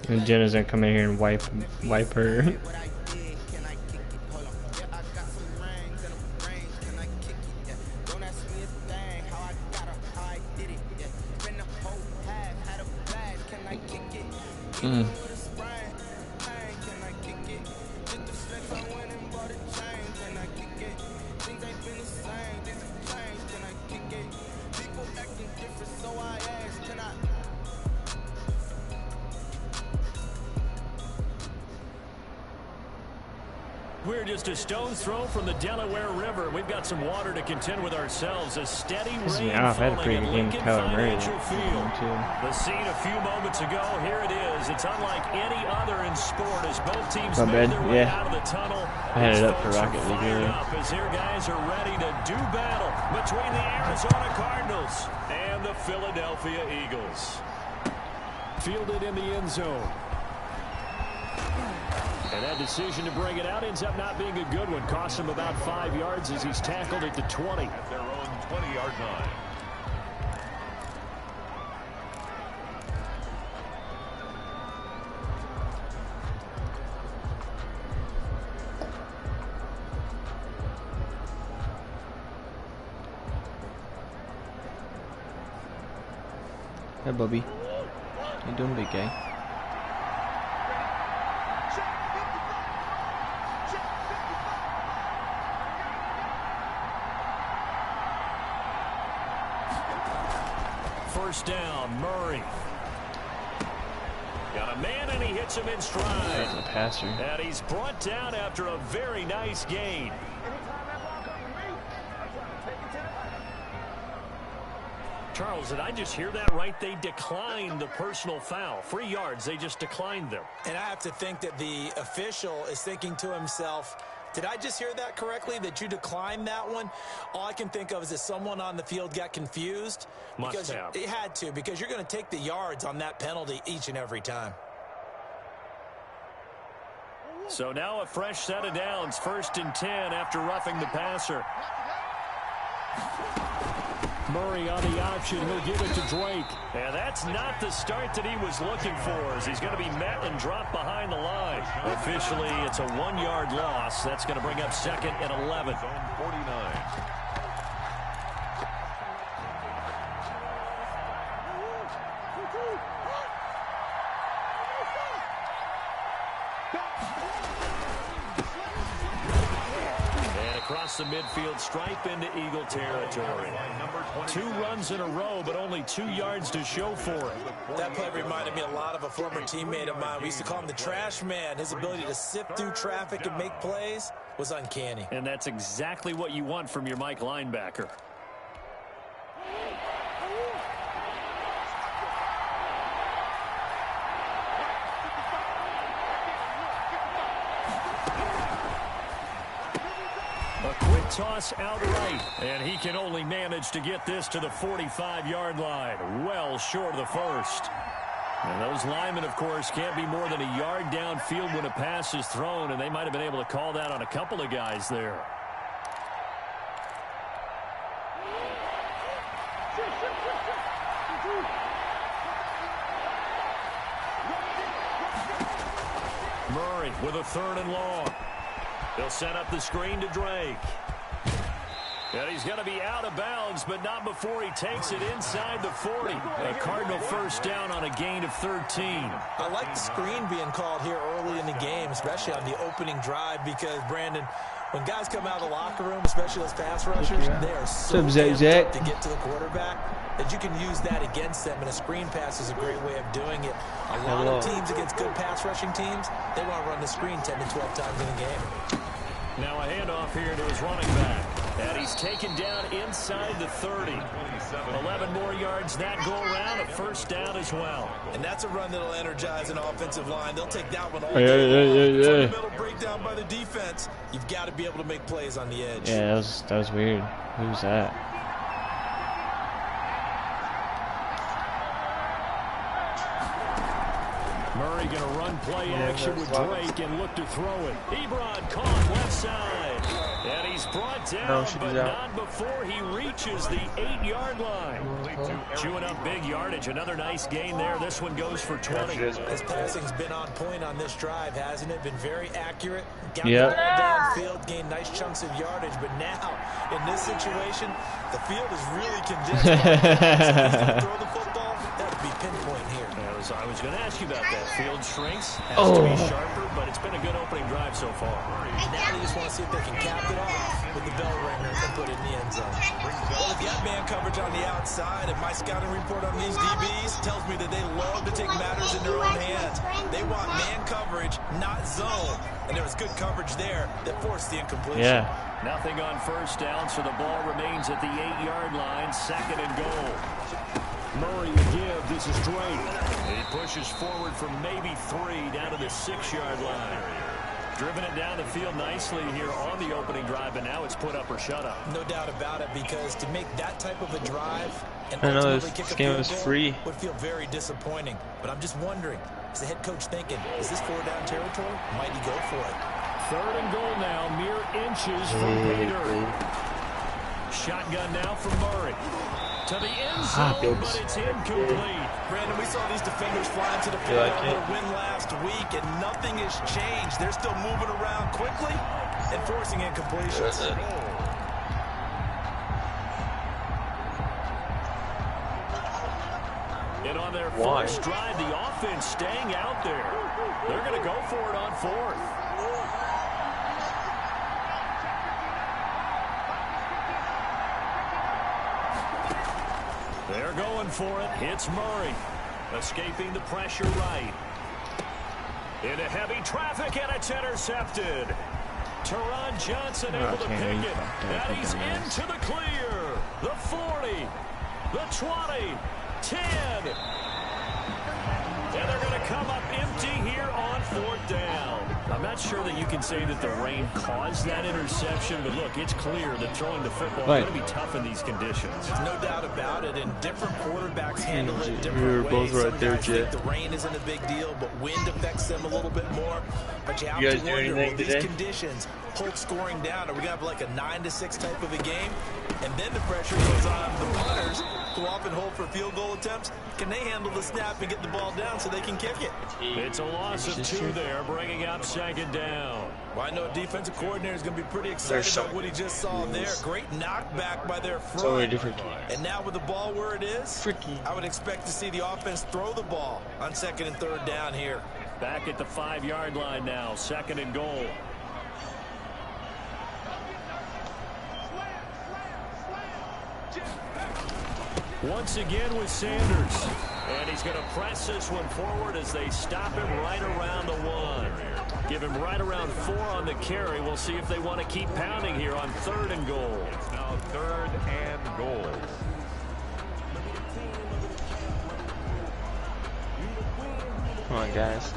And Jenna's gonna come in here and wipe her. We're just a stone's throw from the Delaware River. We've got some water to contend with ourselves. A steady rain falling at Lincoln Financial Field. The scene a few moments ago. Here it is. It's unlike any other in sport as both teams made their way out of the tunnel. I had it up for Rocket League earlier. As here guys are ready to do battle between the Arizona Cardinals and the Philadelphia Eagles. Fielded in the end zone. And that decision to bring it out ends up not being a good one. Costs him about 5 yards as he's tackled at the 20. At their own 20-yard line. Hey, Bobby. How you doing, big guy? First down, Murray. Got a man and he hits him in stride. That's a passer. And he's brought down after a very nice gain. Charles, did I just hear that right? They declined the personal foul. 3 yards, they just declined them. And I have to think that the official is thinking to himself, did I just hear that correctly, that you declined that one? All I can think of is that someone on the field got confused. Must have. It had to, because you're going to take the yards on that penalty each and every time. So now a fresh set of downs. 1st and 10 after roughing the passer. Murray on the option. He'll give it to Drake. And that's not the start that he was looking for, as he's going to be met and dropped behind the line. Officially, it's a 1-yard loss. That's going to bring up 2nd and 11. Zone 49. Across the midfield stripe into Eagle territory. 2 runs in a row, but only 2 yards to show for it. That play reminded me a lot of a former teammate of mine. We used to call him the trash man. His ability to sift through traffic and make plays was uncanny. And that's exactly what you want from your Mike linebacker. Toss outright, and he can only manage to get this to the 45-yard line, well short of the 1st. And those linemen, of course, can't be more than a yard downfield when a pass is thrown, and they might have been able to call that on a couple of guys there. Murray with a 3rd and long. They'll set up the screen to Drake. And he's going to be out of bounds, but not before he takes it inside the 40. A Cardinal first down on a gain of 13. I like the screen being called here early in the game, especially on the opening drive, because, Brandon, when guys come out of the locker room, especially those pass rushers, they are so amped up to get to the quarterback that you can use that against them, and a screen pass is a great way of doing it. A lot of teams against good pass rushing teams, they want to run the screen 10 to 12 times in a game. Now a handoff here to his running back. And he's taken down inside the 30. 11 more yards that go around, a first down as well. And that's a run that'll energize an offensive line. They'll take that one all day. Fundamental breakdown by the defense. You've got to be able to make plays on the edge. Yeah, that was weird. Who's that? Murray going to run run play action with Drake and look to throw it. Ebron caught left side. And he's brought down, but not before he reaches the 8-yard line. Chewing up big yardage. Another nice gain there. This one goes for 20. His passing's been on point on this drive, hasn't it? Been very accurate. Got the ball downfield, gained nice chunks of yardage. But now, in this situation, the field is really condensed. Throw the football, that would be pinpoint here. I was going to ask you about that. Field shrinks, has to be sharper, but it's been a good opening drive so far. Now they just want to see if they can cap it off with the bell ringer and put it in the end zone. Well, if you have man coverage on the outside, and my scouting report on these DBs tells me that they love to take matters in their own hands. They want man coverage, not zone. And there was good coverage there that forced the incompletion. Yeah. Nothing on first down, so the ball remains at the 8-yard line, 2nd and goal. Murray to give. This is Drake. He pushes forward from maybe 3 down to the 6-yard line. Driven it down the field nicely here on the opening drive, and now it's put up or shut up. No doubt about it, because to make that type of a drive and I know ultimately this kick a game field was goal free. would feel very disappointing. But I'm just wondering, is the head coach thinking, is this 4-down territory? Might he go for it? 3rd and goal now, mere inches from Bader. Shotgun now from Murray. To the end zone, but it's incomplete. Brandon, we saw these defenders flying to the field on their win last week, and nothing has changed. They're still moving around quickly and forcing incompletions. And on their first drive, the offense staying out there. They're going to go for it on 4th. They're going for it. It's Murray. Escaping the pressure right. Into heavy traffic, and it's intercepted. Teron Johnson able to pick it. And he's into the clear. The 40. The 20. 10. And they're going to come up empty here on 4th down. I'm not sure that you can say that the rain caused that interception, but look, it's clear that throwing the football is going to be tough in these conditions. No doubt about it, and different quarterbacks handle it different we were ways. both right Some there, guys think the rain isn't a big deal, but wind affects them a little bit more. But you have to wonder, will these conditions hold scoring down? Are we going to have like a 9-6 type of a game? And then the pressure goes on the punters, who often hold for field goal attempts. Can they handle the snap and get the ball down so they can kick it? It's a loss of 2 there, bringing up 2nd down. Well, I know a defensive coordinator is going to be pretty excited about what he just saw there. Great knockback by their front. So many different and now with the ball where it is, I would expect to see the offense throw the ball on 2nd and 3rd down here. Back at the 5-yard line now, 2nd and goal. Once again with Sanders. And he's going to press this one forward as they stop him right around the 1. Give him right around 4 on the carry. We'll see if they want to keep pounding here on 3rd and goal. It's now 3rd and goal. Come on, guys.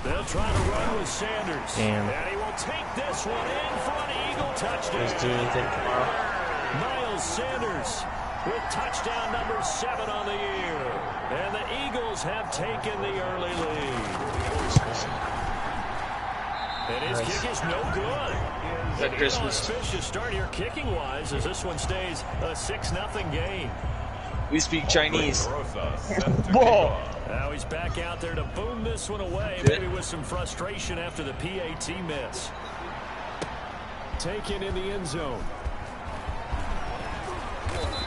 They'll try to run with Sanders. Damn. And he will take this one in for an Eagle touchdown. Let's do anything tomorrow. Miles Sanders with touchdown number 7 on the year. And the Eagles have taken the early lead. And his kick is no good. That Christmas. Auspicious start here kicking-wise as this one stays a 6-0 game. We speak Chinese. Whoa! Now he's back out there to boom this one away, maybe with some frustration after the PAT miss. Taken in the end zone.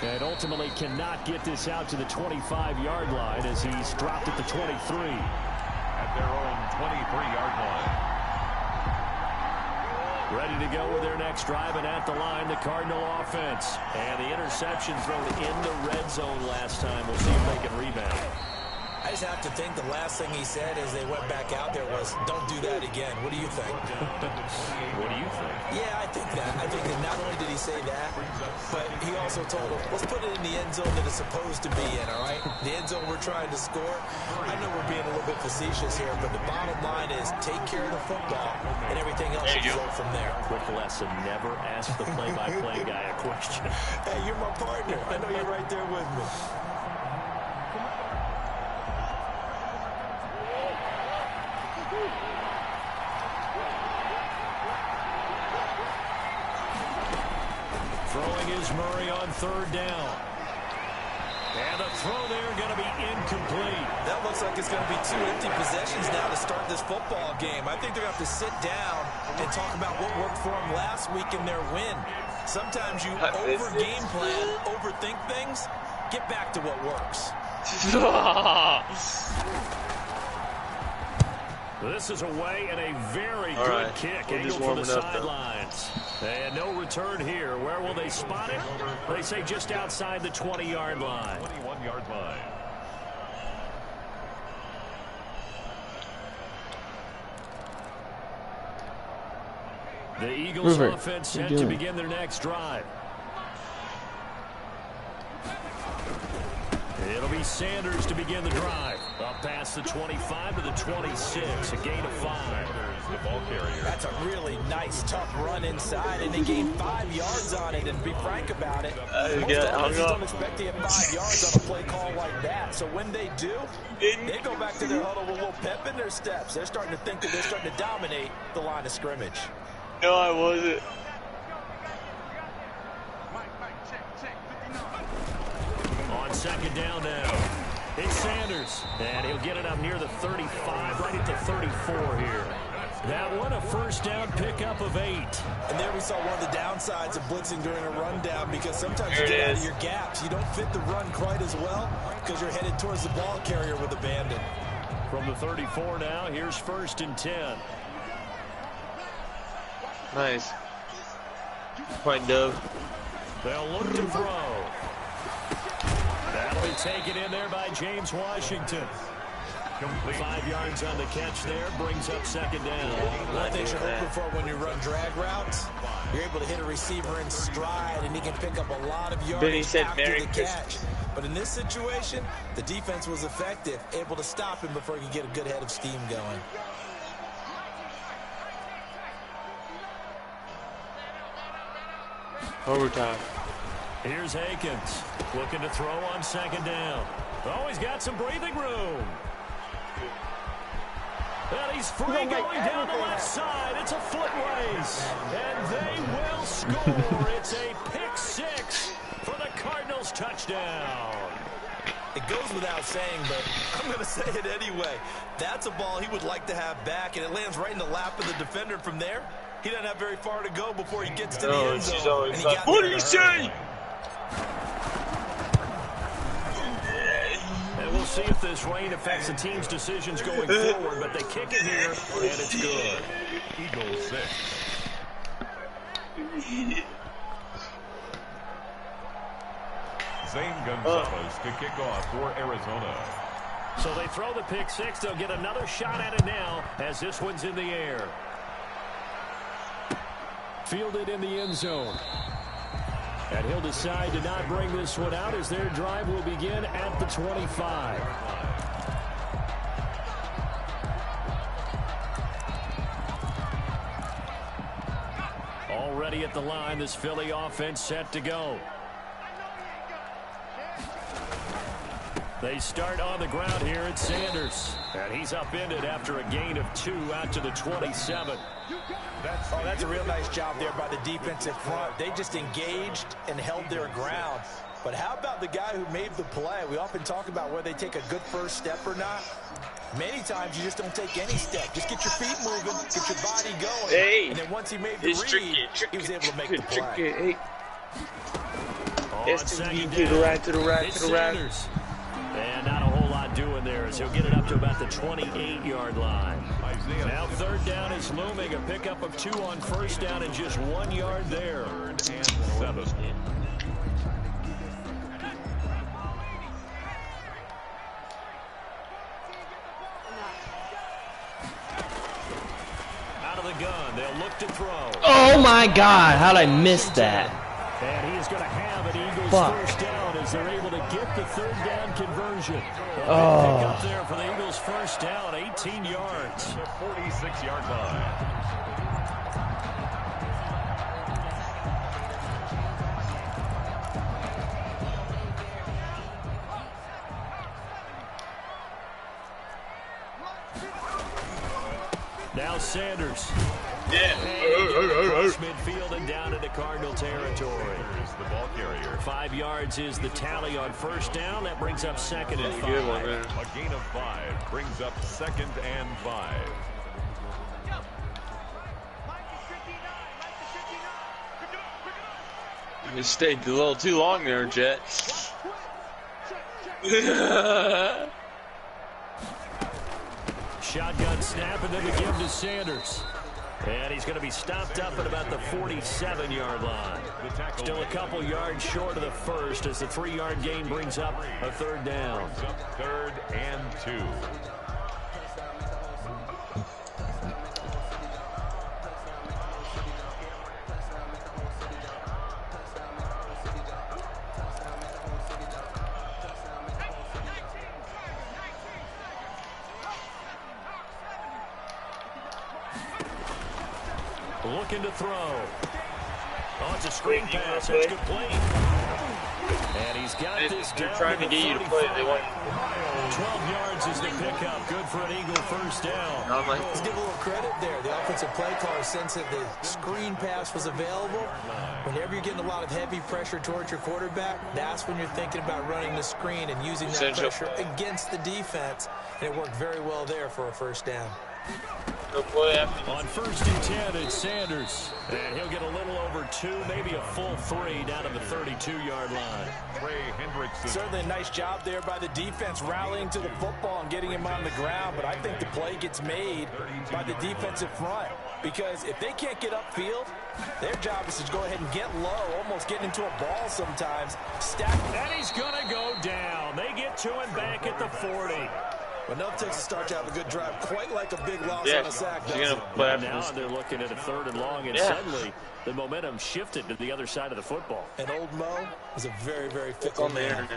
And ultimately cannot get this out to the 25-yard line as he's dropped at the 23. At their own 23-yard line. Ready to go with their next drive, and at the line, the Cardinal offense. And the interception thrown in the red zone last time. We'll see if they can rebound. I just have to think the last thing he said as they went back out there was, don't do that again. What do you think? What do you think? Yeah, I think that. I think that not only did he say that, but he also told them, let's put it in the end zone that it's supposed to be in, all right? The end zone we're trying to score. I know we're being a little bit facetious here, but the bottom line is take care of the football, and everything else will go from there. Quick lesson, never ask the play-by-play guy a question. Hey, you're my partner. I know you're right there with me. Throwing is Murray on third down. And the throw there going to be incomplete. That looks like it's going to be 2 empty possessions now to start this football game. I think they're going to have to sit down and talk about what worked for them last week in their win. Sometimes you over-game plan, overthink things. Get back to what works. This is away and a very good kick. Angled for the sidelines. And no return here. Where will they spot it? They say just outside the 20-yard line. 21-yard line. The Eagles offense set to begin their next drive. It'll be Sanders to begin the drive. Up past the 25 to the 26, a gain of 5. The ball carrier. That's a really nice, tough run inside, and they gained 5 yards on it. And be frank about it, most offenses don't expect to get 5 yards on a play call like that. So when they do, they go back to their huddle with a little pep in their steps. They're starting to think that they're starting to dominate the line of scrimmage. No, I wasn't. On second down now, it's Sanders, and he'll get it up near the 35, right at the 34 here. That one, a first down pickup of 8. And there we saw one of the downsides of blitzing during a rundown, because sometimes you get out of your gaps. You don't fit the run quite as well because you're headed towards the ball carrier with abandon. From the 34 now, here's 1st and 10. Nice. Quite dope. They'll look to throw. That'll be taken in there by James Washington. 5 yards on the catch there, brings up second down. One thing you're hoping for when you run drag routes, you're able to hit a receiver in stride, and he can pick up a lot of yards after the catch. But in this situation, the defense was effective, able to stop him before he could get a good head of steam going. Overtime. Here's Akins, looking to throw on second down. Oh, he's got some breathing room. And he's free going down the left side. It's a foot race. And they will score. It's a pick 6 for the Cardinals touchdown. It goes without saying, but I'm going to say it anyway. That's a ball he would like to have back, and it lands right in the lap of the defender from there. He doesn't have very far to go before he gets to the end zone. And he got what do you say? And we'll see if this rain affects the team's decisions going forward, but they kick it here, and it's good. Eagles 6. Zane Gonzalez to kick off for Arizona. So they throw the pick 6. They'll get another shot at it now as this one's in the air. Fielded in the end zone. And he'll decide to not bring this one out as their drive will begin at the 25. Already at the line, this Philly offense set to go. They start on the ground here at Sanders. And he's upended after a gain of 2 out to the 27. That's a real nice job there by the defensive front. They just engaged and held their ground. But how about the guy who made the play? We often talk about whether they take a good first step or not. Many times you just don't take any step. Just get your feet moving, get your body going. Hey, and then once he made the read, he was able to make the play. Hey. Yes, to the right, to the right, to the right. And not a whole lot doing there as he'll get it up to about the 28-yard line. Now third down is looming. A pickup of 2 on first down and just 1 yard there. 3rd and 7. the gun. They'll look to throw. Oh my God! How'd I miss that? And he is going to have an Eagles first down as they're able to get the third down conversion. Pick up there for the Eagles first down, 18 yards. The 46-yard line. Now Sanders. Yeah. Across midfield and down into Cardinal territory. Here's the ball carrier. 5 yards is the tally on first down. That brings up second and 5. Good one, man. A gain of 5 brings up 2nd and 5. You stayed a little too long there, Jet. Shotgun snap and then the give to Sanders. And he's going to be stopped up at about the 47-yard line. Still a couple yards short of the first as the 3-yard gain brings up a third down. 3rd and 2. Looking to throw. Oh, it's a screen pass. That's complete. And he's got this down. They're trying to get you to play. They want 12 yards is the pickup. Good for an Eagle first down. Let's give a little credit there. The offensive play caller sensed that the screen pass was available. Whenever you're getting a lot of heavy pressure towards your quarterback, that's when you're thinking about running the screen and using that pressure against the defense. And it worked very well there for a first down. On 1st and 10, it's Sanders. And he'll get a little over 2, maybe a full 3 down to the 32-yard line. Trey Hendrickson. Certainly a nice job there by the defense rallying to the football and getting him on the ground. But I think the play gets made by the defensive front. Because if they can't get upfield, their job is to go ahead and get low, almost get into a ball sometimes. Stack. And he's going to go down. They get to him back at the 40. But no takes to start to have a good drive, quite like a big loss on a sack. Now they're looking at a 3rd and long, and suddenly the momentum shifted to the other side of the football. And old Mo is a very, very fickle man.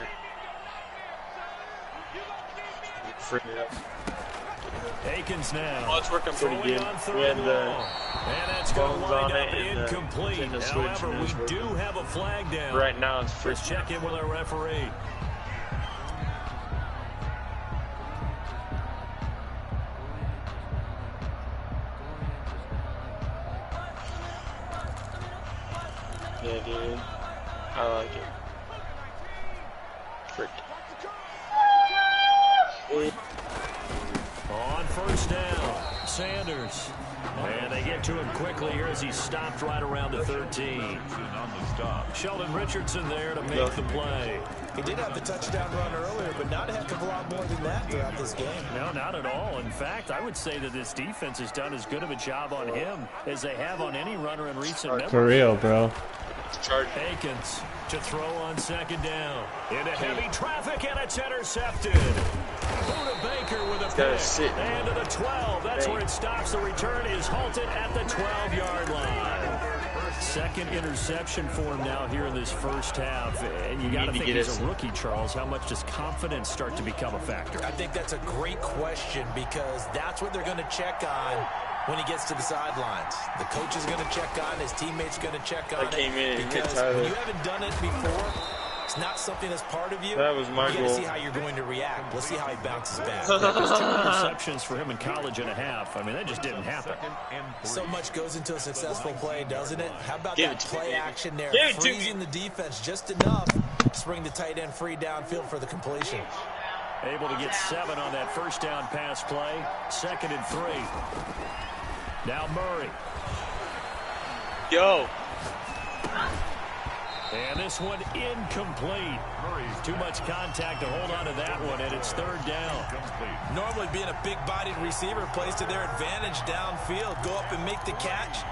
Akins now. Oh, it's working pretty good. We had the and that's going to wind up incomplete. However, we do have a flag down. Right now it's free. Let's check in with our referee. Yeah, dude. I like it. On first down, Sanders. And they get to him quickly here as he stopped right around the 13. On the stop. Sheldon Richardson there to make the play. He did have the touchdown run earlier, but not a heck of a lot more than that throughout this game. No, not at all. In fact, I would say that this defense has done as good of a job on him as they have on any runner in recent memory. For real, bro. Akins to throw on 2nd down. Into heavy traffic, and it's intercepted. Buda Baker with a pick. And to the 12. That's where it stops. The return is halted at the 12-yard line. 2nd interception for him now here in this first half. And you got to think he's a rookie, Charles. How much does confidence start to become a factor? I think that's a great question because that's what they're going to check on when he gets to the sidelines. The coach is going to check on, his teammates going to check on it. Because when you haven't done it before, it's not something that's part of you. That was my goal. You got to see how you're going to react. Let's see how he bounces back. There's 2 interceptions for him in college and a half. I mean, that just didn't happen. So much goes into a successful play, doesn't it? How about that play action there? Freezing the defense just enough to bring the tight end free downfield for the completion. Able to get 7 on that first down pass play. 2nd and 3. Now Murray. Yo. And this one incomplete. Too much contact to hold on to that one, and it's 3rd down. Normally being a big-bodied receiver plays to their advantage downfield. Go up and make the catch,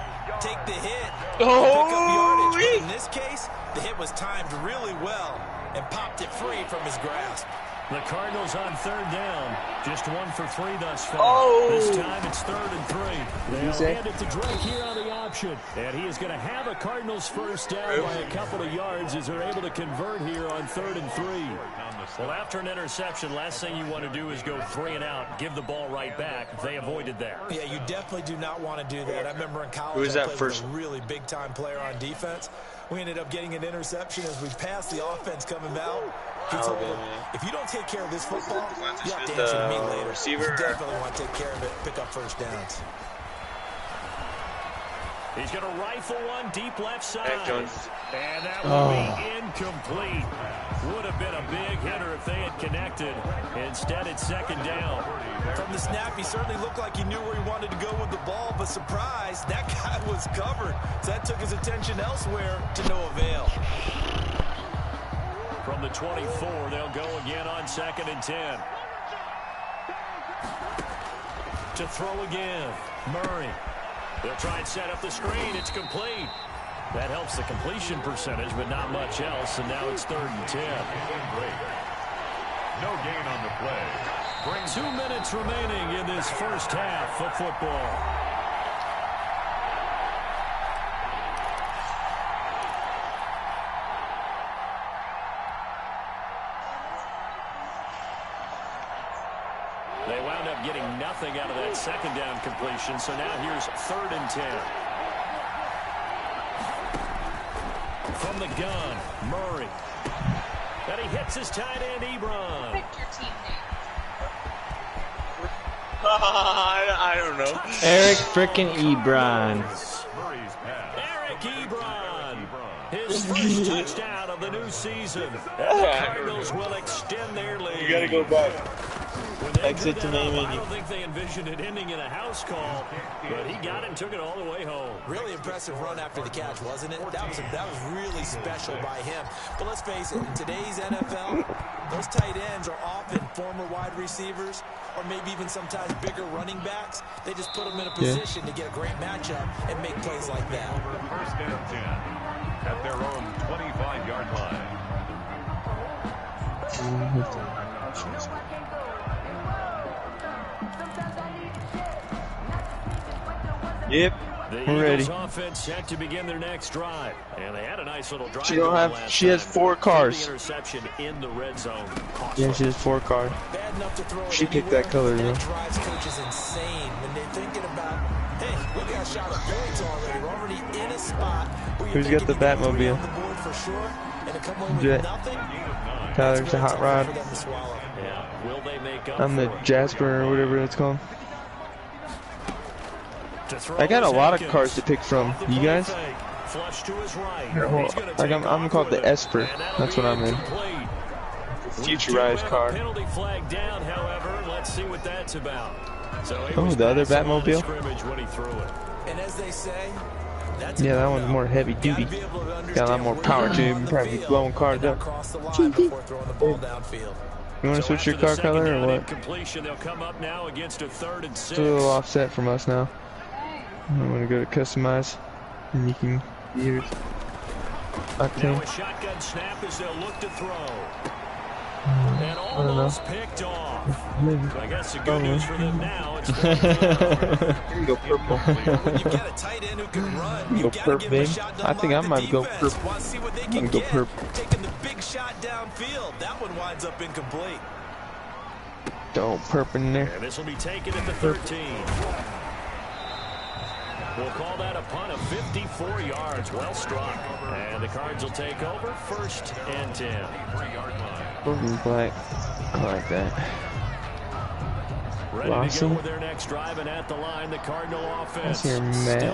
take the hit, pick up yardage. But in this case, the hit was timed really well and popped it free from his grasp. The Cardinals on 3rd down. Just 1 for 3 thus far. Oh. This time it's 3rd and 3. They'll hand it to Drake here on the option. And he is going to have a Cardinals first down by a couple of yards as they're able to convert here on 3rd and 3. Well, after an interception, last thing you want to do is go 3 and out, give the ball right back. They avoided that. Yeah, you definitely do not want to do that. I remember in college, Who was that first? a really big-time player on defense. We ended up getting an interception as we passed the offense coming out. He told him, if you don't take care of this football, you have to answer to me later. Receiver. You definitely want to take care of it, pick up first downs. He's going to rifle one deep left side. And that will be incomplete. Would have been a big hitter if they had connected. Instead, it's 2nd down. From the snap, he certainly looked like he knew where he wanted to go with the ball, but surprise, that guy was covered. So that took his attention elsewhere to no avail. From the 24, they'll go again on 2nd and 10. To throw again, Murray. They'll try and set up the screen. It's complete. That helps the completion percentage, but not much else. And now it's 3rd and 10. No gain on the play. 2 minutes remaining in this first half of football. They wound up getting nothing out of that 2nd down completion, so now here's 3rd and 10. From the gun, Murray. And he hits his tight end, Ebron. Pick your team name. I don't know. Eric frickin' Ebron. Eric Ebron. His first touchdown of the new season. And the Cardinals will extend their lead. You gotta go back. Exit to name it. I don't think they envisioned it ending in a house call, but he got it and took it all the way home. Really impressive run after the catch, wasn't it? That was really special by him. But let's face it, in today's NFL, those tight ends are often former wide receivers or maybe even sometimes bigger running backs. They just put them in a position to get a great matchup and make plays like that. First and 10 at their own 25-yard line. Yep. We're ready. Offense set to begin their next drive, and they had a nice little drive. She has 4 cars. The interception in the red zone. Yeah, she has 4 cars. She picked that color, though. It drives coaches insane when they're thinking about, hey, we got shot at points already. We're already in a spot. Who's got the Batmobile? Jet. Tyler's a hot rod. Yeah. Will they make up I'm the for it? Jasper or whatever it's called. I got a lot of cars to pick from. You guys? Flush to his right. Here, hold on. Like I'm called the Esper. That's what I'm in. Futurized car. Penalty flag down, however. Let's see what that's about. So Oh, the other Batmobile? when he threw it. And as they say, that's Yeah, that one's more heavy duty. Got a lot more power to it. Probably be blowing cars up. You want to switch your car color or what? They'll come up now against a 3rd and 6. It's a little offset from us now. I'm gonna go to customize, and you can use Now a shotgun snap as they'll look to throw. And almost picked off. So I guess the good news for them now. It's go purple. You've got a tight end who can run. Go purple, babe. I think I might go purple. I'm gonna go purple. Taking the big shot downfield. That one winds up incomplete. Don't purple in there. And this will be taken at the 13. We'll call that a punt of 54 yards. Well struck. And the Cards will take over 1st and 10. Purple and black. I like that. Ready to go with their next drive, and at the line, the Cardinal offense. Still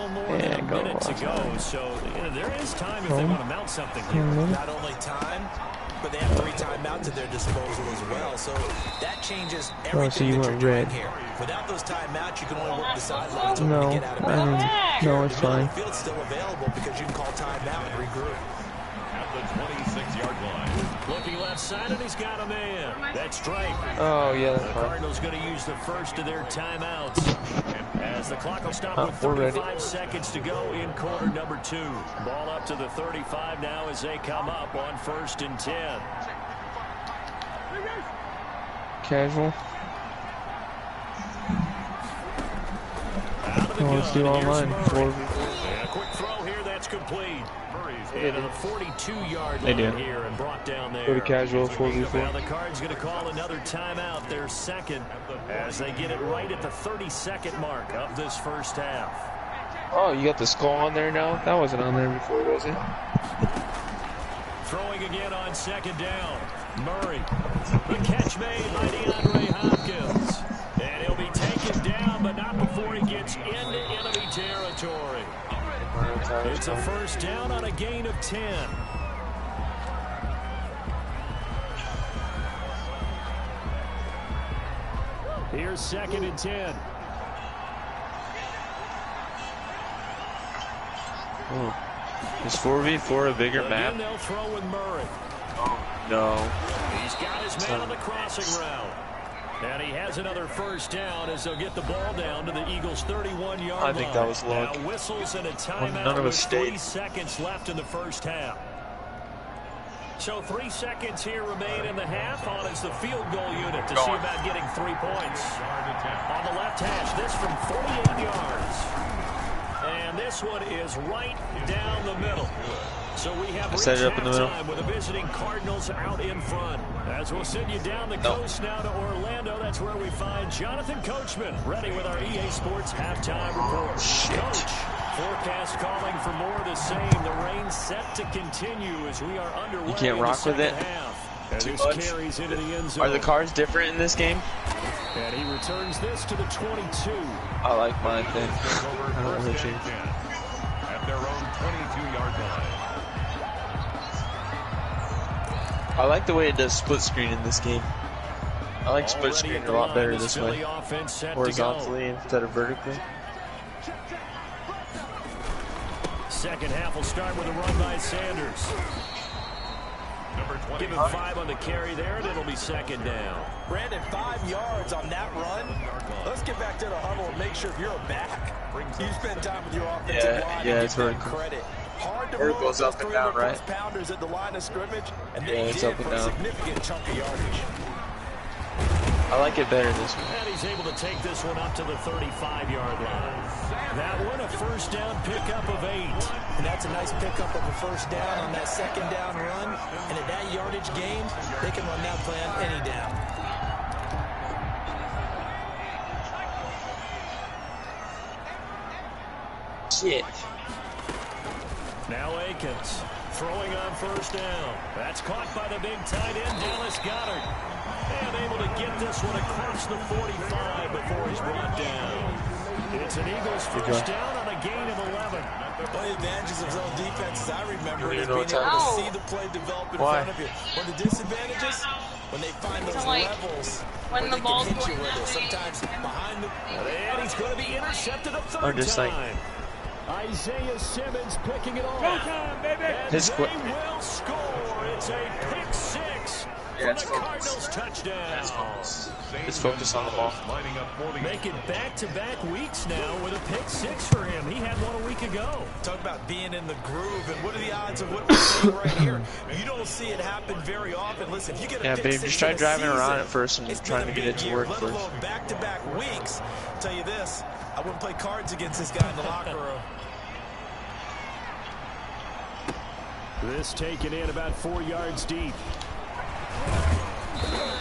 more than a minute to go, so there is time if they want to mount something here. Not only time, but they have 3 timeouts at their disposal as well, so that changes everything that you're doing here. Without those timeouts, you can only work the sidelines to get out of bounds. No, it's fine. The field's still available because you can call timeout and regroup. At the 26-yard line. Looking left side, and he's got a man. That's Drake. Oh, yeah, that's The fine. Cardinals going to use the first of their timeouts. As the clock will stop with we're 35 ready. seconds to go in quarter number 2. Ball up to the 35 now as they come up on 1st and 10. Casual. Let's do online. And a quick throw here that's complete. Into the 42-yard line here and brought down there. Go to casual 4v4. Now the Cards going to call another timeout, their second, as they get it right at the 30-second mark of this first half. Oh, you got the skull on there now? That wasn't on there before, was it? Throwing again on second down. Murray. The catch made by DeAndre Hopkins. And he'll be taken down, but not before he gets into enemy territory. It's a first down on a gain of 10. Here's 2nd and 10. Oh. Is 4v4 a bigger map? They'll throw with Murray. No. He's got his man on the crossing route. And he has another first down as they'll get the ball down to the Eagles' 31-yard line. I think that was luck. Now whistles and a timeout None of with us 3 stayed. seconds left in the first half. So 3 seconds here remain in the half. On is the field goal unit to see about getting 3 points. On the left hash, this from 48 yards. And this one is right down the middle. So we have set it up in the middle with the visiting Cardinals out in front. As we'll send you down the coast now to Orlando, that's where we find Jonathan Coachman ready with our EA Sports halftime report. Coach, forecast calling for more of the same. The rain set to continue as we are underway. You can't rock with it too much. Carries into the end zone. Are the cars different in this game? And he returns this to the 22. I like my thing. I don't really change. At their own 22-yard line. I like the way it does split screen in this game. I like split screen a lot better this way. Horizontally instead of vertically. Second half will start with a run by Sanders. Give him 5 on the carry there, and it'll be second down. Brandon, 5 yards on that run. Let's get back to the huddle and make sure if you're a back, you spend time with your offensive line. Yeah, it's very credit. Hard to or it move goes up and down, right? Pounders at the line of scrimmage, and yeah, it's up and down. A significant chunk of yardage. I like it better this way. And he's able to take this one up to the 35-yard line. That one, a first down pickup of 8. And that's a nice pickup of a first down on that second down run. And at that yardage gain, they can run that play on any down. Shit. Now Akins throwing on first down. That's caught by the big tight end, Dallas Goedert. And able to get this one across the 45 before he's brought down. It's an Eagles first down on a gain of 11. One of the advantages of zone defense, as I remember, is being able to see the play develop in front of you. One of the disadvantages, when they find those levels, when the ball's going with it. Sometimes behind the... And he's going to be intercepted a third time. Isaiah Simmons picking it off. And they will score. It's a pick 6 for the Cardinals touchdown. Just focus on the ball. Make it back-to-back weeks now with a pick 6 for him. He had one a week ago. Talk about being in the groove, and what are the odds of what we're seeing right here? You don't see it happen very often. Listen, if you get a pick 6 just try driving season, around it first and trying to get it to work first. Back-to-back weeks. I'll tell you this, I wouldn't play cards against this guy in the locker room. This taken in about 4 yards deep.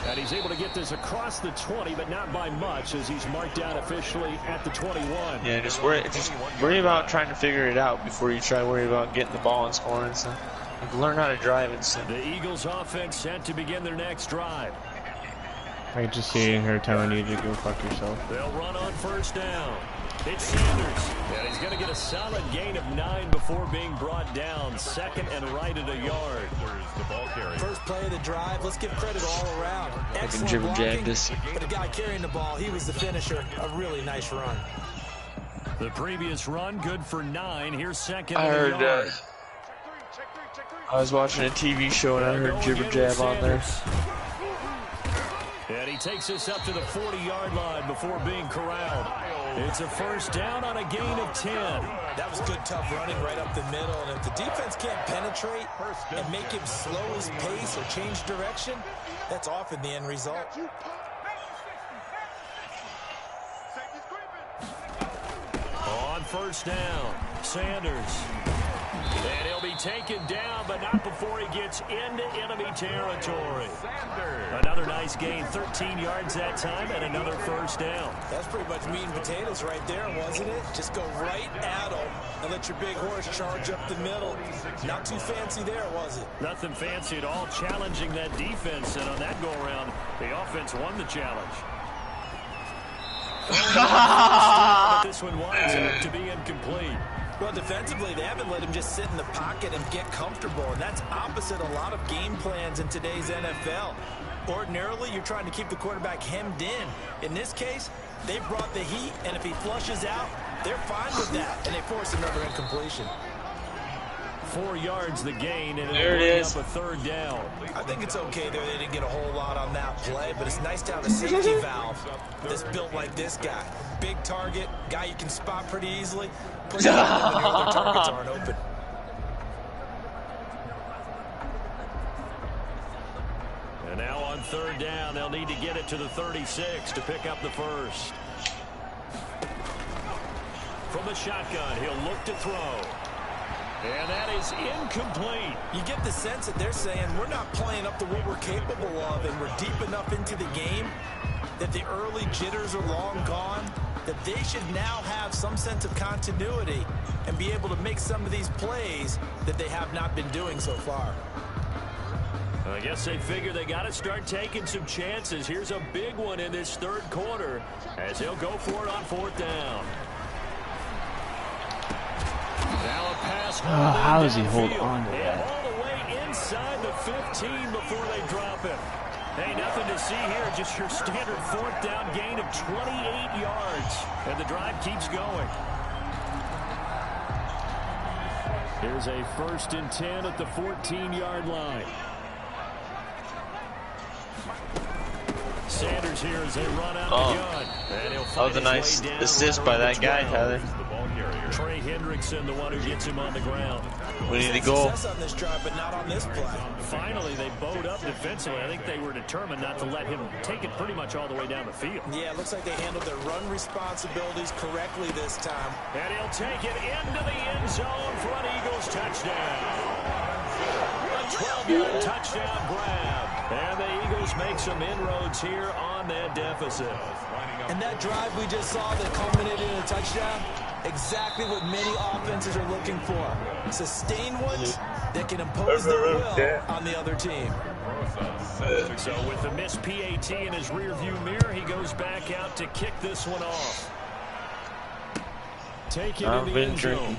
And he's able to get this across the 20, but not by much, as he's marked down officially at the 21. Yeah, just worry about trying to figure it out before you try to worry about getting the ball and scoring and stuff. Like, learn how to drive and stuff. The Eagles offense set to begin their next drive. I can just see her telling you to go fuck yourself. They'll run on first down. It's Sanders. And he's going to get a solid gain of 9 before being brought down. Second and right at a yard. The ball carrier. First play of the drive. Let's give credit all around. Excellent blocking, but the guy carrying the ball, he was the finisher. A really nice run. The previous run, good for 9. Here's second I and a heard, yard. I was watching a TV show and I heard jibber jab on there. And he takes us up to the 40-yard line before being corralled. It's a first down on a gain of 10. That was good, tough running right up the middle. And if the defense can't penetrate and make him slow his pace or change direction, that's often the end result. first down. Sanders. And he'll be taken down, but not before he gets into enemy territory. Another nice gain, 13 yards that time, and another first down. That's pretty much meat and potatoes right there, wasn't it? Just go right at them and let your big horse charge up the middle. Not too fancy there, was it? Nothing fancy at all, challenging that defense, and on that go-around, the offense won the challenge. But this one winds up to be incomplete. Well, defensively, they haven't let him just sit in the pocket and get comfortable, and that's opposite a lot of game plans in today's NFL. Ordinarily, you're trying to keep the quarterback hemmed in. In this case, they brought the heat, and if he flushes out, they're fine with that, and they force another incompletion. 4 yards the gain, and there it is. Up a third down. I think it's okay there. They didn't get a whole lot on that play, but it's nice to have a safety valve that's built like this guy. Big target, guy you can spot pretty easily. Put him when your other targets aren't open. And now on third down, they'll need to get it to the 36 to pick up the first. From the shotgun, he'll look to throw. And that is incomplete. You get the sense that they're saying we're not playing up to what we're capable of, and we're deep enough into the game that the early jitters are long gone, that they should now have some sense of continuity and be able to make some of these plays that they have not been doing so far. I guess they figure they got to start taking some chances. Here's a big one in this third quarter as he'll go for it on fourth down. Now a pass. How does he hold on to that? All the way inside the 15 before they drop him. Hey, nothing to see here. Just your standard fourth down gain of 28 yards. And the drive keeps going. Here's a 1st and 10 at the 14-yard line. Sanders here as they run out the gun. And he'll that was a nice assist by that guy, Tyler. Trey Hendrickson, the one who gets him on the ground. We need to go. On this drive, but not on this play. Finally, they bowed up defensively. I think they were determined not to let him take it pretty much all the way down the field. Yeah, it looks like they handled their run responsibilities correctly this time. And he'll take it into the end zone for an Eagles touchdown. A 12-yard touchdown grab. And the Eagles make some inroads here on that deficit. And that drive we just saw that culminated in a touchdown, exactly what many offenses are looking for. Sustained ones that can impose their will on the other team. So with the missed PAT in his rearview mirror, he goes back out to kick this one off. Take it in the end zone.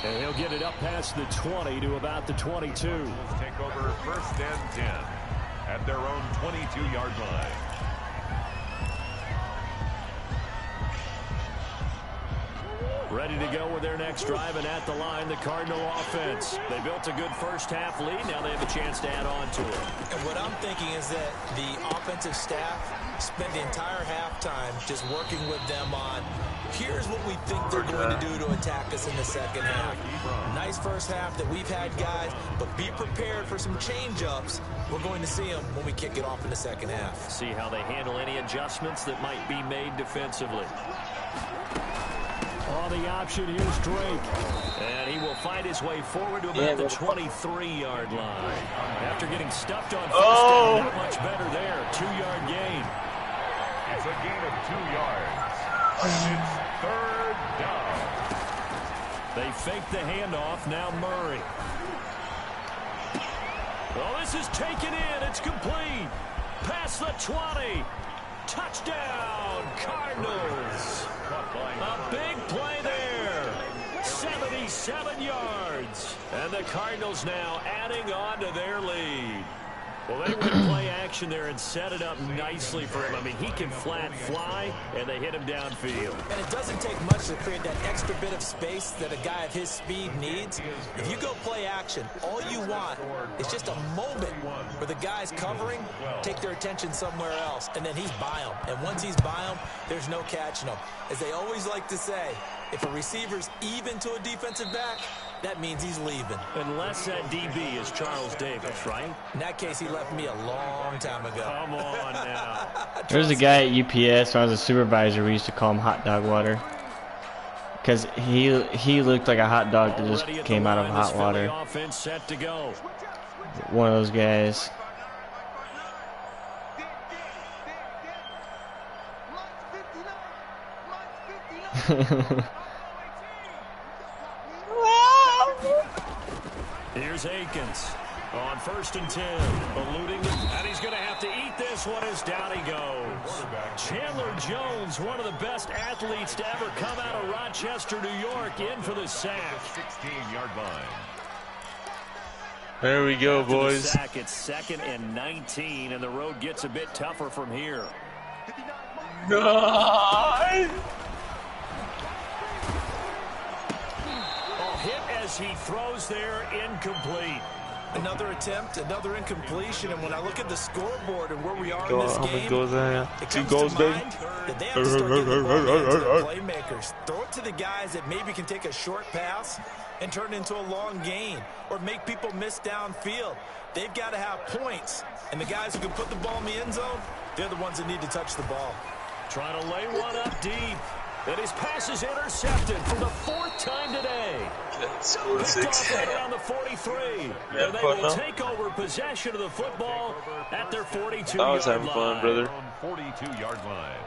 And he'll get it up past the 20 to about the 22. Take over 1st and 10 at their own 22-yard line. Ready to go with their next drive, and at the line, the Cardinal offense. They built a good first half lead. Now they have a chance to add on to it. And what I'm thinking is that the offensive staff spent the entire halftime just working with them on, here's what we think they're going to do to attack us in the second half. Nice first half that we've had, guys, but be prepared for some change-ups. We're going to see them when we kick it off in the second half. See how they handle any adjustments that might be made defensively. On the option, here's Drake. And he will find his way forward to about the 23-yard line. After getting stuffed on first down, not much better there. 2-yard gain. It's a gain of 2 yards. It's 3rd down. They fake the handoff. Now Murray. Well, this is taken in. It's complete. Past the 20. Touchdown, Cardinals. A big play there. 77 yards. And the Cardinals now adding on to their lead. Well, they went play action there and set it up nicely for him. I mean, he can flat fly, and they hit him downfield. And it doesn't take much to create that extra bit of space that a guy of his speed needs. If you go play action, all you want is just a moment where the guys covering take their attention somewhere else, and then he's by him. And once he's by him, there's no catching him. As they always like to say, if a receiver's even to a defensive back, that means he's leaving. Unless that DB is Charles Davis, right? In that case, he left me a long time ago. Come on now. There's a guy at UPS, when I was a supervisor, we used to call him Hot Dog Water. Because he looked like a hot dog that just came out of hot water. Set to go. One of those guys. Here's Akins on 1st and 10, eluding, and he's going to have to eat this one as down he goes. Chandler Jones, one of the best athletes to ever come out of Rochester, New York, in for the sack. 16-yard line. There we go, After boys. the sack, it's 2nd and 19, and the road gets a bit tougher from here. God. Hit as he throws there, incomplete. Another attempt, another incompletion, and when I look at the scoreboard and where we are in Go, this how many game, goals are it 2 comes goals, to baby. mind that they have to start getting the ball into the playmakers. Throw it to the guys that maybe can take a short pass and turn it into a long gain or make people miss downfield. They've got to have points, and the guys who can put the ball in the end zone, they're the ones that need to touch the ball. Trying to lay one up deep. And his pass is intercepted for the 4th time today. Score Picked 6. off right around the 43. And they will take over possession of the football at their 42-yard line. I was having fun, brother. 42-yard line.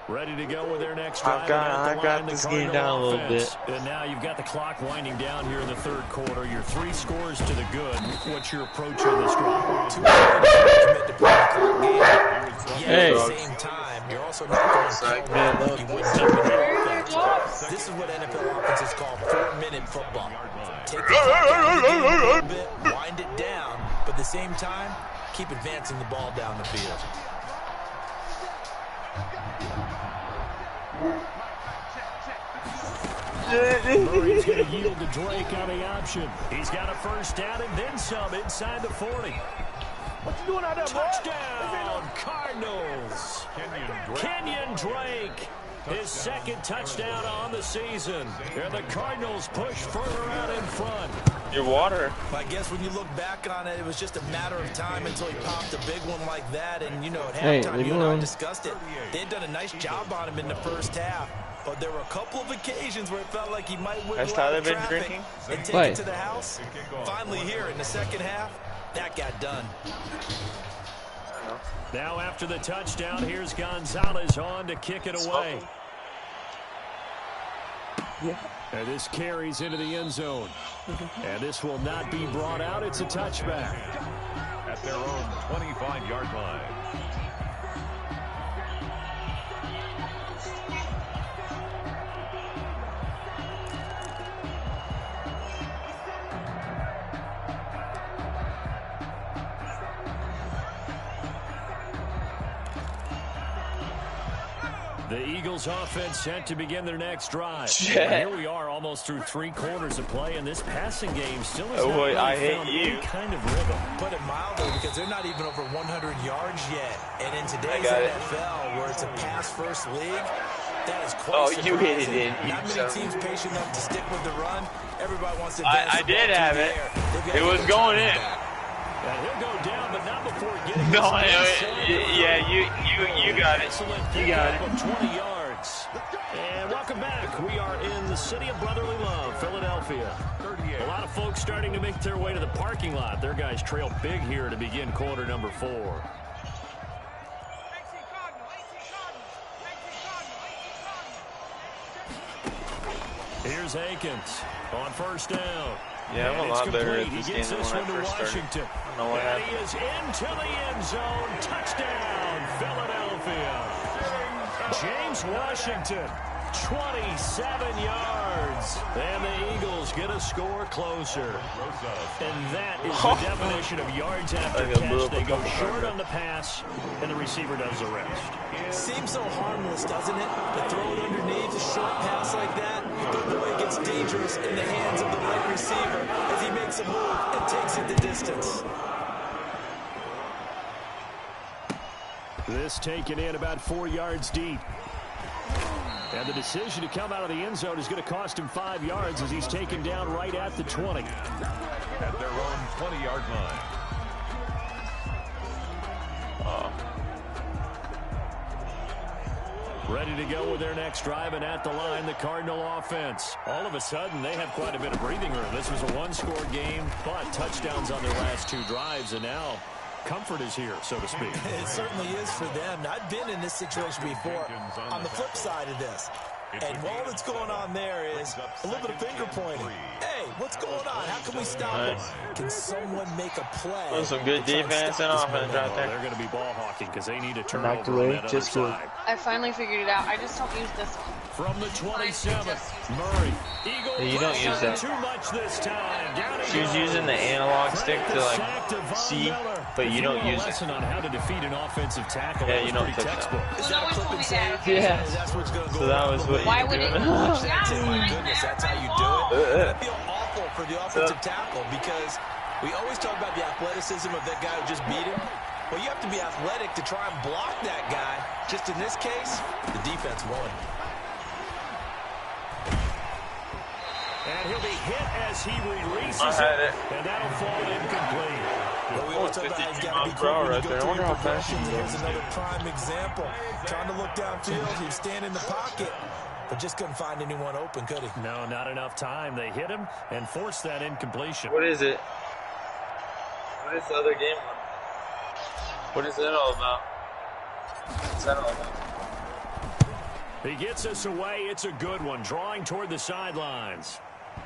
Ready to go with their next drive. I got this game down a little bit. And now you've got the clock winding down here in the 3rd quarter. You're 3 scores to the good. What's your approach on this drive? At the same time, you're also not going to kill you wouldn't do with your offense. This is what NFL offenses call 4-minute football. Take the clock down a little bit, wind it down, but at the same time, keep advancing the ball down the field. Murray's going to yield to Drake on the option. He's got a 1st down and then some inside the 40. What you doing out there, Touchdown, Cardinals. Kenyon Drake, his 2nd touchdown on the season. And the Cardinals push further out in front. Your water. I guess when you look back on it, it was just a matter of time until he popped a big one like that. And, you know, at halftime, you and I discussed it. They had done a nice job on him in the 1st half. But there were a couple of occasions where it felt like he might wiggle out of traffic and take it to the house. Finally here in the 2nd half, that got done. Now after the touchdown, here's Gonzalez on to kick it away. And this carries into the end zone. And this will not be brought out. It's a touchback. At their own 25-yard line. The Eagles offense set to begin their next drive. Here we are almost through 3 quarters of play, and this passing game still has not really found any kind of rhythm. Put it mildly, because they're not even over 100 yards yet. And in today's NFL, where it's a pass-first league, that is quite surprising. You hit it in. Not many teams patient enough to stick with the run. Everybody wants to advance I did have it. It was going in. And he'll go down, but not before getting No, yeah, you got it. You got it. 20 yards. And welcome back. We are in the city of brotherly love, Philadelphia. A lot of folks starting to make their way to the parking lot. Their guys trail big here to begin quarter number 4. Here's Akins on 1st down. Yeah, I'm a lot better at this he game gets than this when one I to first Washington. started. I don't know what And happened. he is into the end zone. Touchdown, Philadelphia. James Washington, 27 yards. And the Eagles get a score closer. And that is the definition of yards after catch. They go short on the pass, and the receiver does the rest. Seems so harmless, doesn't it? To throw it underneath a short pass like that, but boy, it gets dangerous in the hands of the right receiver as he makes a move and takes it the distance. This taken in about 4 yards deep. And the decision to come out of the end zone is going to cost him 5 yards as he's taken down right at the 20. At their own 20-yard line. Ready to go with their next drive, and at the line, the Cardinal offense. All of a sudden, they have quite a bit of breathing room. This was a one-score game, but touchdowns on their last 2 drives, and now comfort is here, so to speak. It certainly is for them. I've been in this situation before on the flip side of this. And all that's going on there is a little bit of finger pointing. Hey, what's going on? How can we stop it? Can someone make a play? That was some good defense and offense right there. They're going to be ball hawking because they need a turnover on that other side. I finally figured it out. I just don't use this one. From the 27th, Murray. Yeah, you don't use that. Too much this time. She was using the analog stick to like see, but you don't use it. Lesson on how to defeat an offensive tackle. Yeah, you don't touch textbook. Well, no one's told me that. Yeah. So that was what Why you would were it? doing. My goodness, that's how you do it. I feel awful for the offensive tackle because we always talk about the athleticism of that guy who just beat him. Well, you have to be athletic to try and block that guy. Just in this case, the defense won. And he'll be hit as he releases it. And that'll fall incomplete. Well, we always talk about how he's got to be quick when you go through your progressions. Here's another prime example. Trying to look downfield. He was standing in the pocket, but just couldn't find anyone open, could he? No, not enough time. They hit him and forced that incompletion. What is it? What is the other game one? What is that all about? What's that all about? He gets us away. It's a good one. Drawing toward the sidelines.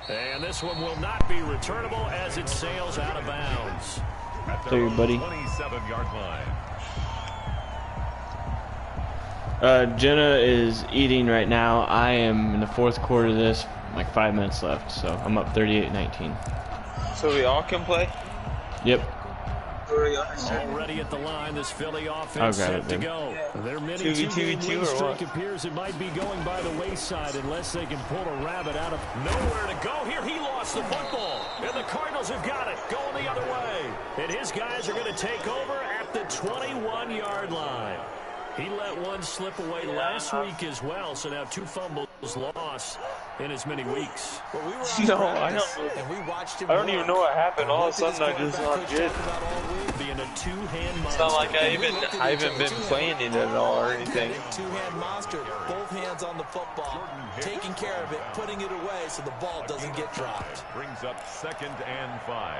And this one will not be returnable as it sails out of bounds. There, buddy. 27-yard line. Jenna is eating right now. I am in the 4th quarter of this, like 5 minutes left, so I'm up 38-19. So we all can play? Yep. Already at the line, this Philly offense set to go. Their mini 2-game win streak appears it might be going by the wayside unless they can pull a rabbit out of nowhere to go. Here he lost the football, and the Cardinals have got it going the other way. And his guys are going to take over at the 21-yard line. He let one slip away last week as well, so now 2 fumbles lost in as many weeks. Well, we were I don't even know what happened. All of a sudden, I just not good. Being a two-hand It's not like I haven't been playing it at all or anything. Two-hand monster, both hands on the football, taking care of it, putting it away so the ball doesn't get dropped. Brings up 2nd and 5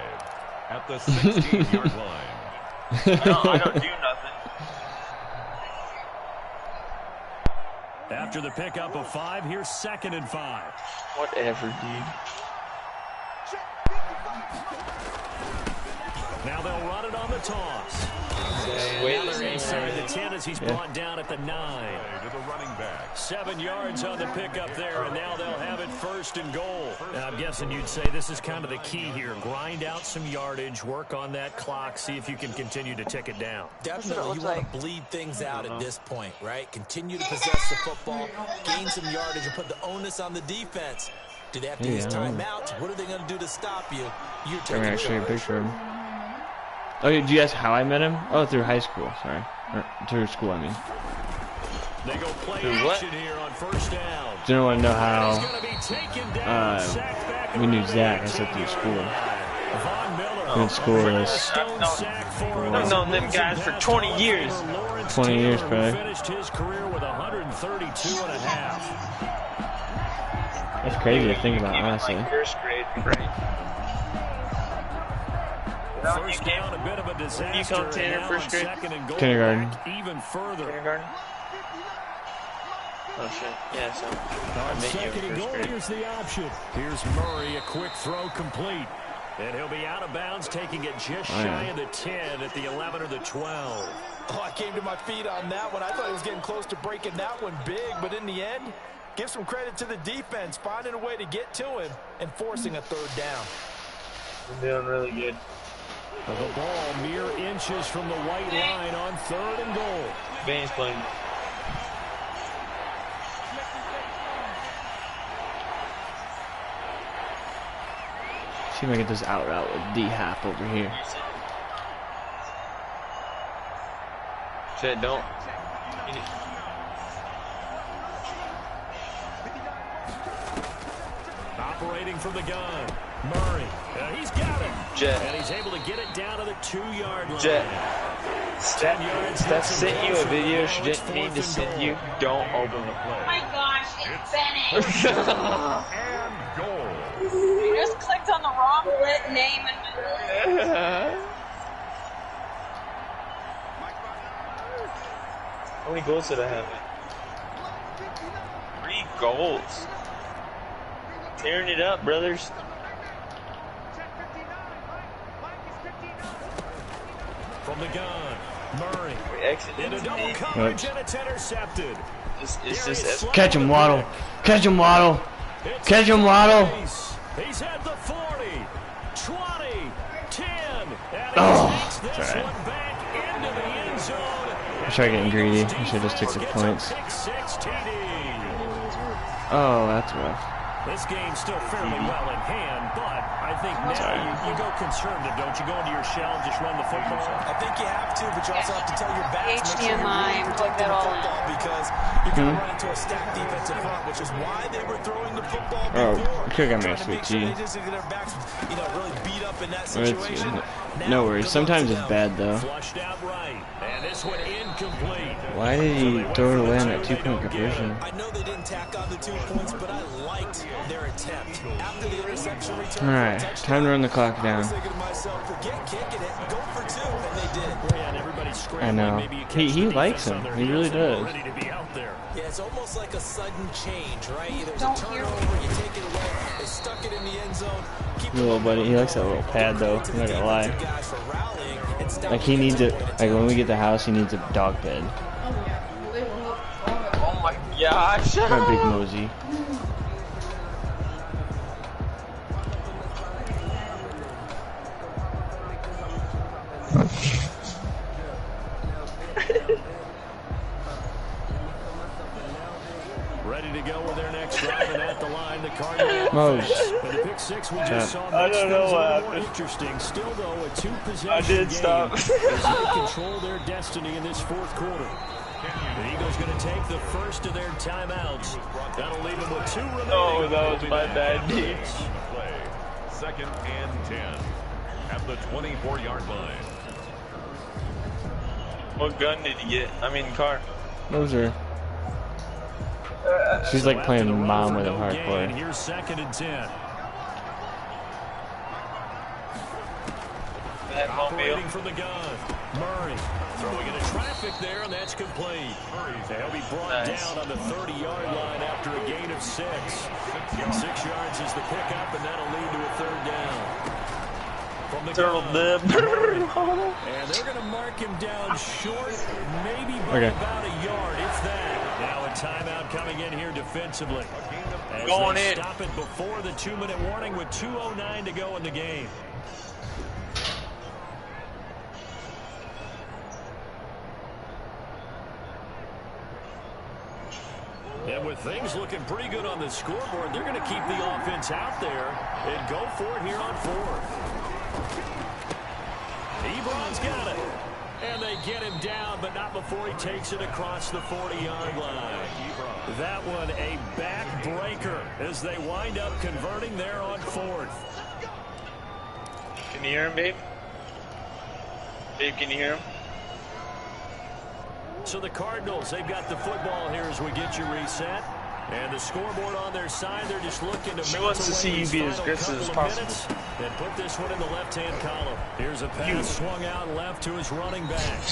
at the 16-yard line. I don't do nothing. After the pickup of 5, here's 2nd and 5. Whatever, dude. Now they'll run it on the toss. Now they're inside the 10 as he's brought down at the 9. To the running back. 7 yards on the pickup there, and now they'll have it 1st and goal. Now, I'm guessing you'd say this is kind of the key here. Grind out some yardage, work on that clock, see if you can continue to tick it down. Definitely, you want to bleed things out at this point, right? Continue to possess the football, gain some yardage, and put the onus on the defense. Do they have to use timeouts? What are they going to do to stop you? You're taking actually a picture of him. Oh, did you ask how I met him? Oh, through high school, sorry. Or through school, I mean. They go play action here on 1st down. Didn't want to know how we knew Zach. I said through school. Good school is. I've known them guys for 20 years. 20 years, probably. Finished his career with 132.5. That's crazy to think about, honestly. Like 1st grade, right? 1st down, a bit of a disaster. You come Tanner 1st grade? Kindergarten. Even further. Kindergarten? Oh shit, yeah, so On 2nd and goal, here's the option. Here's Murray, a quick throw complete. And he'll be out of bounds, taking it just shy of the 10 at the 11 or the 12. Oh, I came to my feet on that one. I thought he was getting close to breaking that one big, but in the end, give some credit to the defense, finding a way to get to him and forcing a 3rd down. They're doing really good. The ball mere inches from the white line on 3rd and goal. Bane's playing. See if I get this out route with D-Hap over here. Shit, don't. operating from the gun. Murray, he's got it. Jet. And he's able to get it down to the 2-yard line. Jet. Steph sent you a video she didn't need to send you. Don't open the play. Oh my gosh, it's Bennett. And goal. You just clicked on the wrong name and How many goals did I have? 3 goals. Tearing it up, brothers. From the gun, Murray. We exited Into double deep. coverage, and it's intercepted. It's just Catch him, Waddle. Catch him, Waddle. Catch him, Waddle. He's at the 40, 20, 10, and he takes this right. one back into the end zone. I tried getting greedy. I should have just took the points. Oh, that's rough. This game's still fairly well in hand, but I think now you go conservative, don't you? Go into your shell and just run the football. I think you have to, but you also have to tell your backs make sure HDMI, you're plug that all in. because you're going to run into a stacked defensive front, which is why they were throwing the football Oh, before. could have got me a Trying to sweet make sure G. they just get their backs, really beat up in that It's- situation. No worries. Sometimes it's bad though. Flushed out right, and this one incomplete. Why did he throw it away on that 2-point conversion? I know they didn't tack on the 2 points, but I liked their attempt. After the interception return, All right, time to run the clock I down. was thinking to myself, forget kicking it, go for 2, and they did. Yeah, and everybody's I scrambling. know. Maybe you catch He the likes defense on him. their He really heels and does. ready to be out there. Yeah, it's almost like a sudden change, right? There's Don't a hear turnover, you take it away, they stuck it in the end zone. Keep Little buddy, he likes that little pad though. I'm not gonna lie. guys for rallying and stopping Like he needs it. Like when we get the house, he needs a dog bed. Oh my gosh. My big mosey. Ready to go with their next drive, and at the line, the Cardinals. Mose. And the pick six we just saw I makes don't know things a what little more happened. interesting. Still, though, a 2-possession I did game stop. as they control their destiny in this 4th quarter. The Eagles going to take the first of their timeouts. That'll leave them with 2 remaining. Oh, that was my bad On knee. the play. 2nd and 10 at the 24-yard line. What gun did you get? I mean, car. Moser. She's like playing mom with him hardcore. Here's 2nd and 10. Operating from the gun. Murray throwing into traffic there, and that's complete. They'll be brought down on the 30-yard line after a gain of 6. 6 yards is the pickup, and that'll lead to a 3rd down. From the Turtle gun, dip. and they're going to mark him down short, maybe by about a yard, if that. Now a timeout coming in here defensively. As Going they in. stop it before the 2-minute warning with 2:09 to go in the game. And with things looking pretty good on the scoreboard, they're going to keep the offense out there and go for it here on 4th. Ebron's got it. And they get him down, but not before he takes it across the 40-yard line. That one a backbreaker as they wind up converting there on 4th. Can you hear him, babe? Babe, can you hear him? So the Cardinals, they've got the football here as we get you reset. And the scoreboard on their side, they're just looking to She melt wants to away see you these be as final aggressive as couple of possible. minutes and put this one in the left-hand column. Here's a pass swung out left to his running back.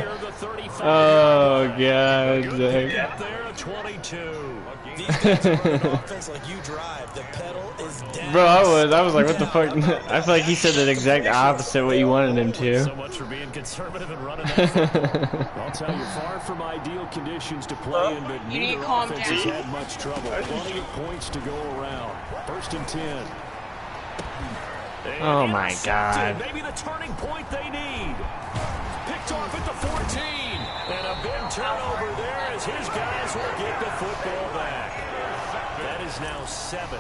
Here, the 35. Oh god, Good Zach. up there at 22. These guys are running offense like you drive. The pedal is down. Bro, I was like, what the fuck? I feel like he said the exact opposite what you wanted him to. So much for being conservative and running that football. I'll tell you, far from ideal conditions to play in, but You need neither to calm offense has down. had much trouble. Plenty of points to go around. 1st and 10. And Oh my intercepted. god. Maybe the turning point they need. Picked off at the 14. And a big turnover there as his guys will get the football back. That is is now 7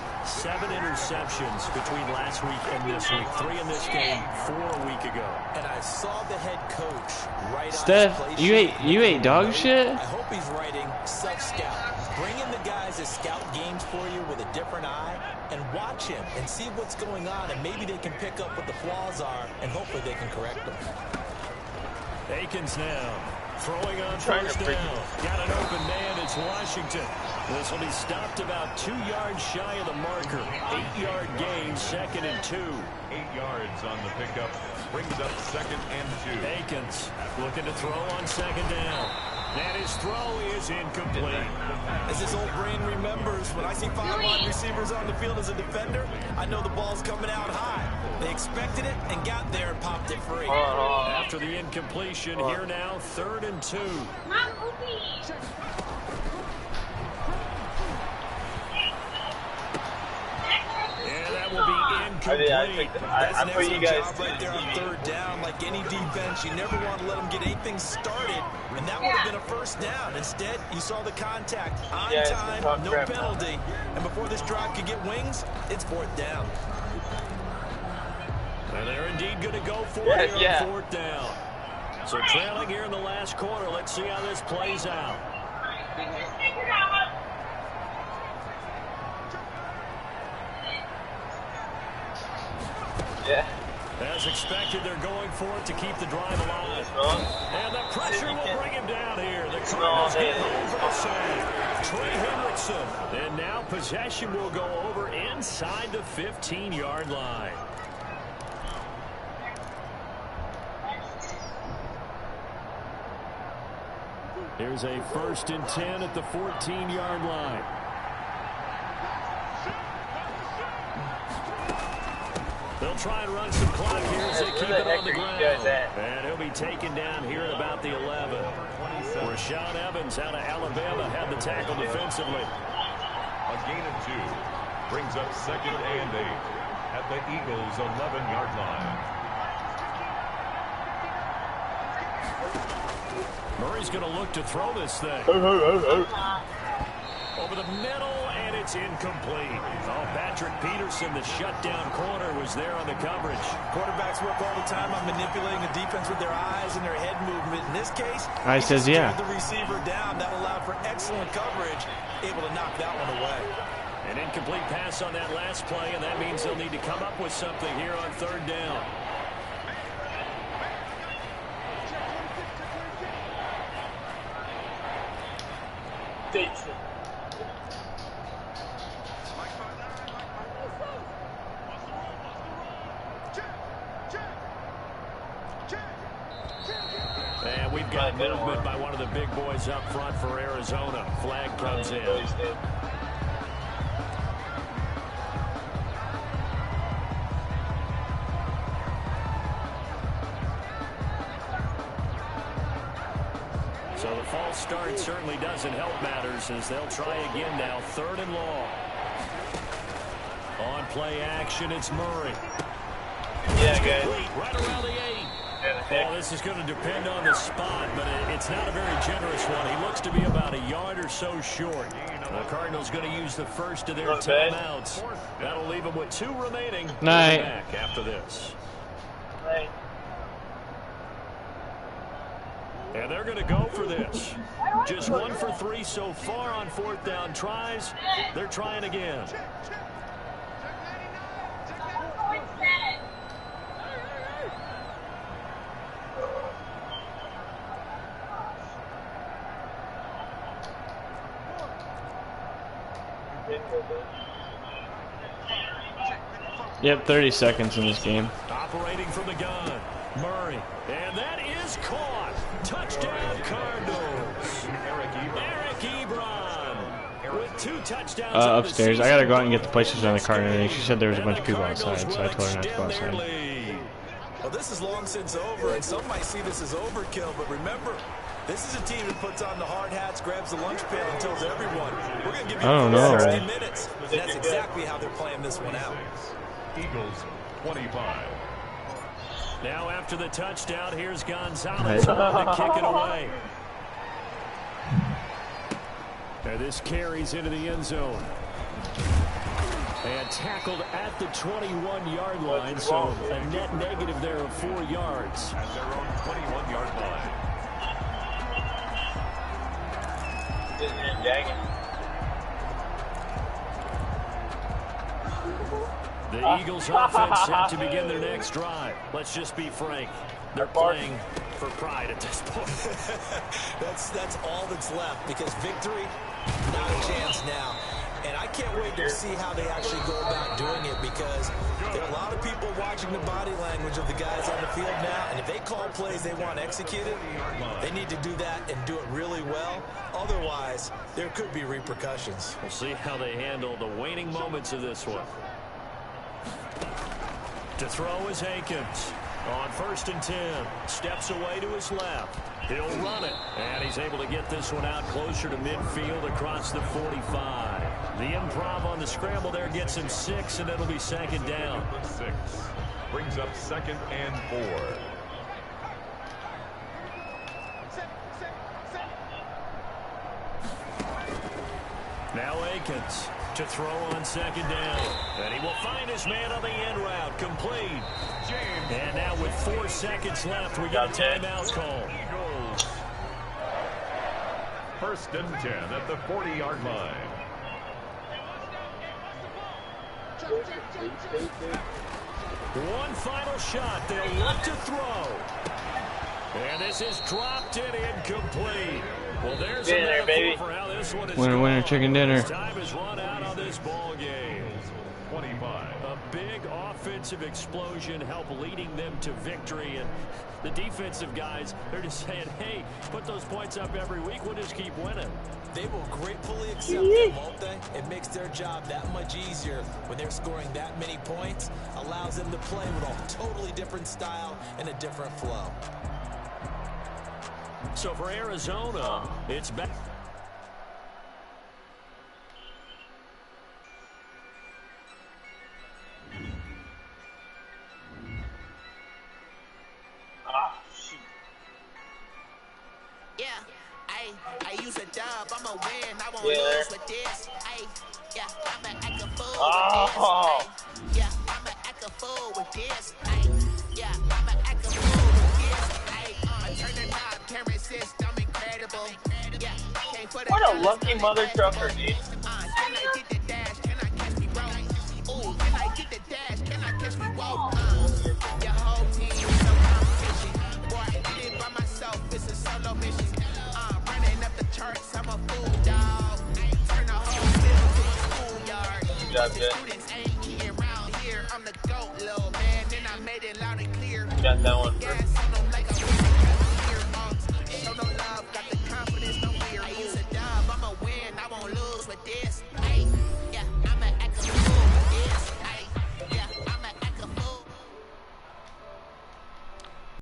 interceptions between last week and this week. 3 in this game, 4 a week ago. And I saw the head coach right Steph, on you ate dog shit? I hope he's writing self-scout. Bring in the guys that scout games for you with a different eye and watch him and see what's going on, and maybe they can pick up what the flaws are and hopefully they can correct them. Akins now throwing on first down. Got an open man. It's Washington. This will be stopped about 2 yards shy of the marker. 8-yard gain, 2nd and 2. 8 yards on the pickup. Brings up 2nd and 2. Akins looking to throw on 2nd down. And his throw is incomplete. As his old brain remembers, when I see 5 wide receivers on the field as a defender, I know the ball's coming out high. They expected it and got there and popped it free. After the incompletion, here now, 3rd and 2. And that will be incomplete. That's an excellent job right there on 3rd down. Like any defense, you never want to let them get anything started, and that would have been a first down. Instead, you saw the contact on time, no penalty, and before this drive could get wings, it's 4th down. And they're indeed going to go for it here on 4th down. So trailing here in the last quarter. Let's see how this plays out. As expected, they're going for it to keep the drive alive. And the pressure will bring him down here. The Cardinals get home for the save. Trey Hendrickson. And now possession will go over inside the 15-yard line. Here's a 1st and 10 at the 14-yard line. They'll try and run some clock here as they keep it on the ground. And he'll be taken down here at about the 11. Rashaan Evans out of Alabama had the tackle defensively. A gain of 2. Brings up 2nd and 8 at the Eagles' 11-yard line. Murray's going to look to throw this thing. Over the middle, and it's incomplete. Oh, Patrick Peterson, the shutdown corner, was there on the coverage. Quarterbacks work all the time on manipulating the defense with their eyes and their head movement. In this case, I says yeah. The receiver down. That allowed for excellent coverage, able to knock that one away. An incomplete pass on that last play, and that means they'll need to come up with something here on 3rd down. And we've got movement by one of the big boys up front for Arizona. Flag comes in. So the false start certainly doesn't help matters as they'll try again now. 3rd and long. On play action, it's Murray. Yeah, guys. Right around the 8. Well, this is going to depend on the spot, but it's not a very generous one. He looks to be about a yard or so short. The Cardinals going to use the first of their timeouts. That'll leave them with 2 remaining. Night. Back after this. Night. And they're going to go for this. Just 1 for 3 so far on 4th down tries. They're trying again. Yep, 30 seconds in this game. Operating from the gun, Murray. And that is caught. Touchdown, Cardinals. Eric Ebron with 2 touchdowns. Upstairs. I gotta go out and get the PlayStation on the car today. She said there was a bunch of people outside, so I told her not to go outside. Well, this is long since over, and some might see this as overkill, but remember, this is a team that puts on the hard hats, grabs the lunch pail, and tells everyone, we're going to give you 60 minutes. And that's exactly how they're playing this one out. Eagles 25. Now after the touchdown, here's Gonzalez to kick it away. And this carries into the end zone. And tackled at the 21-yard line, so a net negative there of 4 yards. At their own 21-yard line. The Eagles offense set to begin their next drive. Let's just be frank. They're playing for pride at this point. that's all that's left, because victory, not a chance now. And I can't wait to see how they actually go about doing it, because there are a lot of people watching the body language of the guys on the field now, and if they call plays they want executed, they need to do that and do it really well. Otherwise, there could be repercussions. We'll see how they handle the waning moments of this one. To throw is Hankins. On 1st and 10. Steps away to his left. He'll run it. And he's able to get this one out closer to midfield across the 45. The improv on the scramble there gets him 6, and it'll be 2nd down. 6. Brings up 2nd and 4. Now Akins to throw on 2nd down. And he will find his man on the end route. Complete. And now with 4 seconds left, we got a timeout call. Eagles. 1st and 10 at the 40-yard line. One final shot. They'll look to throw. And this is dropped and incomplete. Well, there's a metaphor for how this one is Winner, winner, chicken dinner. Time is run out on this ball game. 25. A big offensive explosion helped leading them to victory, and the defensive guys, they're just saying, hey, put those points up every week, we'll just keep winning. They will gratefully accept that, won't they? It makes their job that much easier when they're scoring that many points, allows them to play with a totally different style and a different flow. So for Arizona, it's back. I use a dub, I'ma win, I won't lose with this. Yeah, I'ma act a fool with this. Yeah, I'ma act a fool with this. Yeah, I'ma act a fool with this. I turn the knob, can't resist, I'm incredible. Yeah, can't put what a lucky mother trucker, dude. Can I get the dash? Can I catch me roll? Ooh, can I get the dash? Can I catch me roll? Your whole team is no competition. Boy, I did it by myself, it's a solo mission. Running up the charts, I'm a fool, dog. Turn the whole field to a schoolyard. The students ain't eating around here. I'm the GOAT, little man. Then I made it loud and clear. Got that one. Gas on them like a show no love, got the confidence, no fear. I use a dub, I'ma win, I won't lose with this.